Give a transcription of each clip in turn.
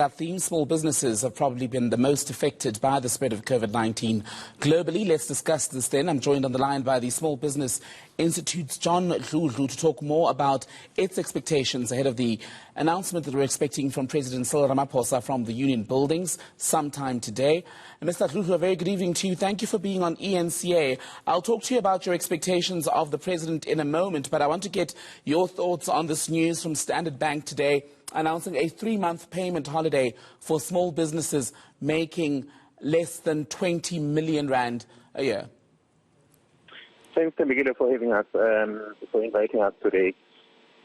That theme, small businesses have probably been the most affected by the spread of COVID-19 globally. Let's discuss this then. I'm joined on the line by the Small Business Institute's Dludlu to talk more about its expectations ahead of the announcement that we're expecting from President Cyril Ramaphosa from the union buildings sometime today. And Mr. Dludlu, a very good evening to you. Thank you for being on eNCA. I'll talk to you about your expectations of the President in a moment, but I want to get your thoughts on this news from Standard Bank today, announcing a 3-month payment holiday for small businesses making less than 20 million rand a year. Thanks, Miguel, for having us, for inviting us today.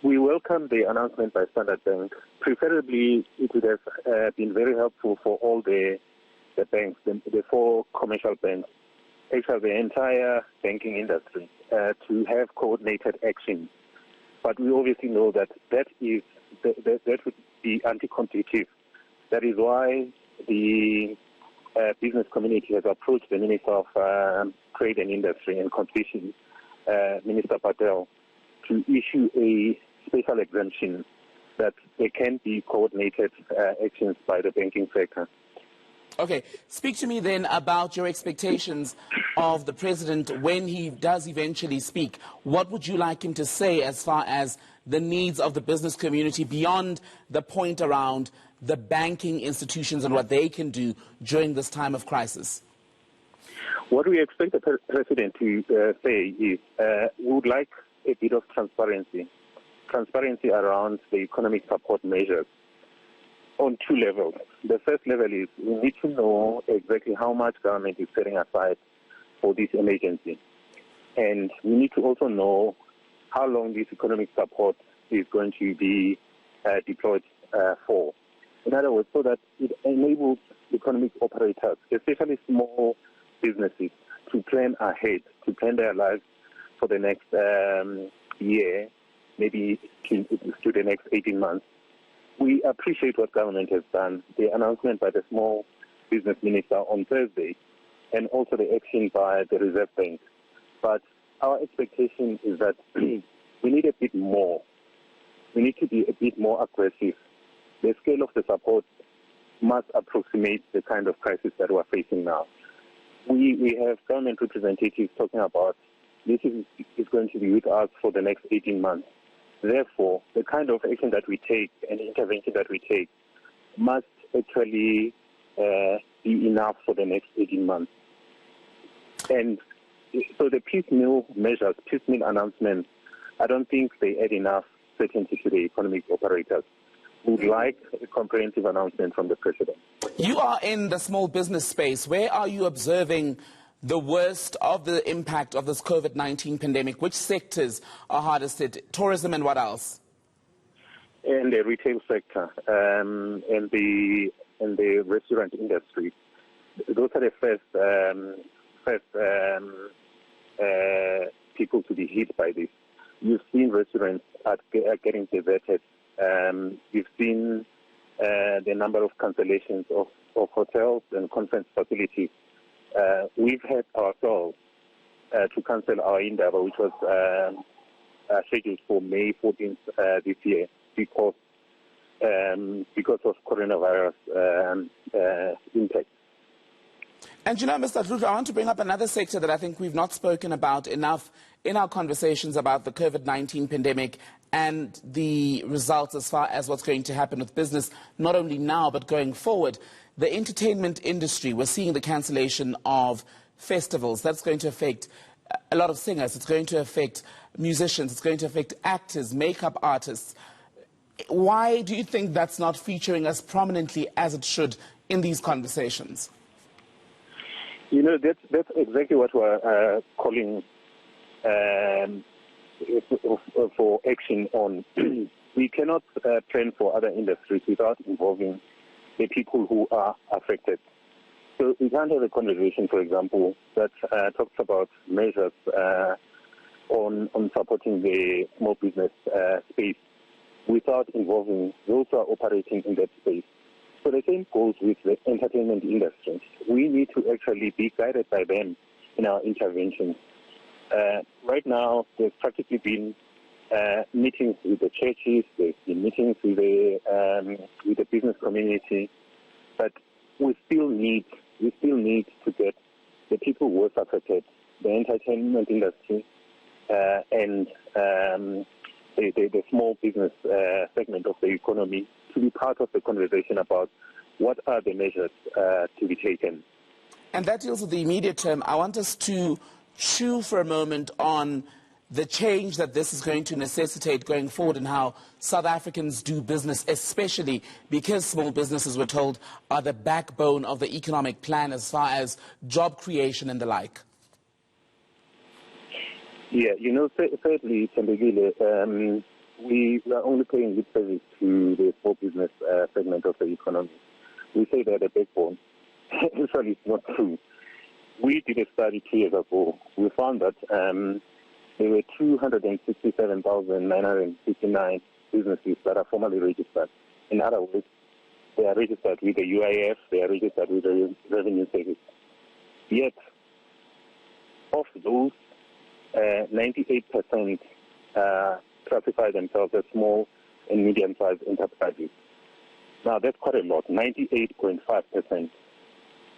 We welcome the announcement by Standard Bank. Preferably, it would have been very helpful for all the banks, the 4 commercial banks, actually the entire banking industry, to have coordinated action. But we obviously know that that would be anti-competitive. That is why the business community has approached the Minister of Trade and Industry and Competition, Minister Patel, to issue a special exemption that there can be coordinated actions by the banking sector. Okay, speak to me then about your expectations of the President when he does eventually speak. What would you like him to say as far as the needs of the business community beyond the point around the banking institutions and what they can do during this time of crisis? What we expect the President to say is we would like a bit of transparency around the economic support measures on 2 levels. The first level is we need to know exactly how much government is setting aside for this emergency. And we need to also know how long this economic support is going to be deployed for. In other words, so that it enables economic operators, especially small businesses, to plan ahead, to plan their lives for the next year, maybe to the next 18 months. We appreciate what government has done, the announcement by the Small Business Minister on Thursday, and also the action by the Reserve Bank. But our expectation is that we need a bit more. We need to be a bit more aggressive. The scale of the support must approximate the kind of crisis that we're facing now. We have government representatives talking about this is going to be with us for the next 18 months. Therefore, the kind of action that we take and intervention that we take must actually be enough for the next 18 months. And so the piecemeal measures, piecemeal announcements, I don't think they add enough certainty to the economic operators. We would like a comprehensive announcement from the President. You are in the small business space. Where are you observing the worst of the impact of this COVID-19 pandemic? Which sectors are hardest hit? Tourism and what else? In the retail sector, and the restaurant industry. Those are the first people to be hit by this. You've seen restaurants are getting deserted. You've seen the number of cancellations of hotels and conference facilities. We've had ourselves to cancel our Indaba, which was scheduled for May 14th this year because of coronavirus impact. And you know, Mr. Dludlu, I want to bring up another sector that I think we've not spoken about enough in our conversations about the COVID-19 pandemic and the results as far as what's going to happen with business, not only now but going forward. The entertainment industry, we're seeing the cancellation of festivals. That's going to affect a lot of singers. It's going to affect musicians. It's going to affect actors, makeup artists. Why do you think that's not featuring as prominently as it should in these conversations? You know, that's exactly what we're calling for action on. We cannot plan for other industries without involving the people who are affected. So we can't have a conversation, for example, that talks about measures on supporting the small business space without involving those who are operating in that space. So the same goes with the entertainment industry. We need to actually be guided by them in our interventions. Right now, there's practically been meetings with the churches, there's been meetings with the business community, but we still need to get the people who are affected, the entertainment industry, and the small business segment of the economy to be part of the conversation about what are the measures to be taken. And that deals with the immediate term. I want us to chew for a moment on the change that this is going to necessitate going forward and how South Africans do business, especially because small businesses, we're told, are the backbone of the economic plan as far as job creation and the like. Yeah, thirdly, Tembegile, we are only paying lip service to the small business segment of the economy. We say they're the backbone. Actually, it's not true. We did a study 2 years ago. We found that there were 267,959 businesses that are formally registered. In other words, they are registered with the UIF, they are registered with the Revenue Service. Yet, of those, 98% classify themselves as small and medium-sized enterprises. Now, that's quite a lot, 98.5%.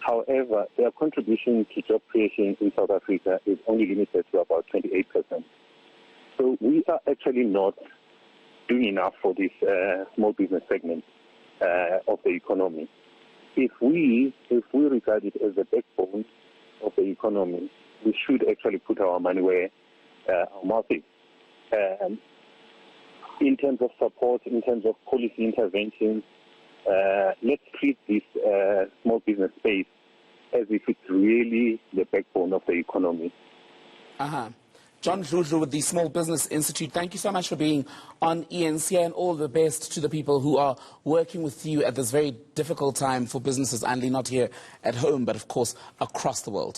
However, their contribution to job creation in South Africa is only limited to about 28%. So we are actually not doing enough for this small business segment of the economy. If we regard it as the backbone of the economy, we should actually put our money where our mouth is. In terms of support, in terms of policy interventions, let's treat this small business space as if it's really the backbone of the economy. John Dludlu with the Small Business Institute, thank you so much for being on eNCA, and all the best to the people who are working with you at this very difficult time for businesses, only not here at home, but of course across the world.